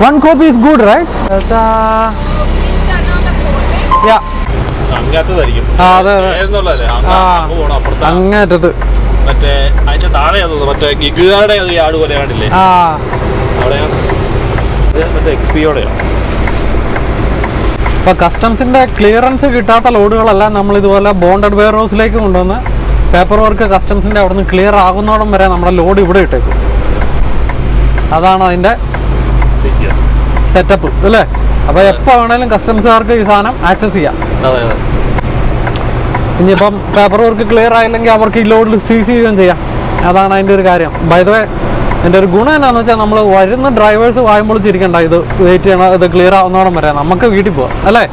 One copy is good, right? Yeah. അങ്ങേറ്റത് മറ്റേ അതിന്റെ താഴെ മറ്റേ ഗിഗുകാരുടെ ആട് പോലെ കാണില്ലേ, മറ്റേ എക്സ്പിയോടെയാണ്. ഇപ്പൊ കസ്റ്റംസിന്റെ ക്ലിയറൻസ് കിട്ടാത്ത ലോഡുകളെല്ലാം നമ്മൾ ഇതുപോലെ ബോണ്ടഡ് വെയർ ഹൗസിലേക്ക് കൊണ്ടുവന്ന് പേപ്പർ വർക്ക് കസ്റ്റംസിന്റെ അവിടെ നിന്ന് ക്ലിയർ ആകുന്നോടം വരെ നമ്മുടെ ലോഡ് ഇവിടെ ഇട്ടേക്കും. അതാണ് അതിന്റെ സെറ്റപ്പ് അല്ലേ? അപ്പൊ എപ്പോ വേണേലും കസ്റ്റംസുകാർക്ക് ഈ സാധനം ആക്സസ് ചെയ്യാം. ഇനിയിപ്പം പേപ്പർ വർക്ക് ക്ലിയർ ആയില്ലെങ്കിൽ അവർക്ക് ഈ ലോഡിൽ സീസ് ചെയ്യുകയും ചെയ്യാം. അതാണ് അതിൻ്റെ ഒരു കാര്യം. ബൈ ദ വേ എൻ്റെ ഒരു ഗുണം എന്താണെന്ന് വെച്ചാൽ നമ്മൾ വരുന്ന ഡ്രൈവേഴ്സ് വായുമ്പോൾ ചിരിക്കണ്ട, ഇത് വെയിറ്റ് ചെയ്യണം, ഇത് ക്ലിയർ ആവുന്നോളം വരെ നമുക്ക് വീട്ടിൽ പോവാം അല്ലേ?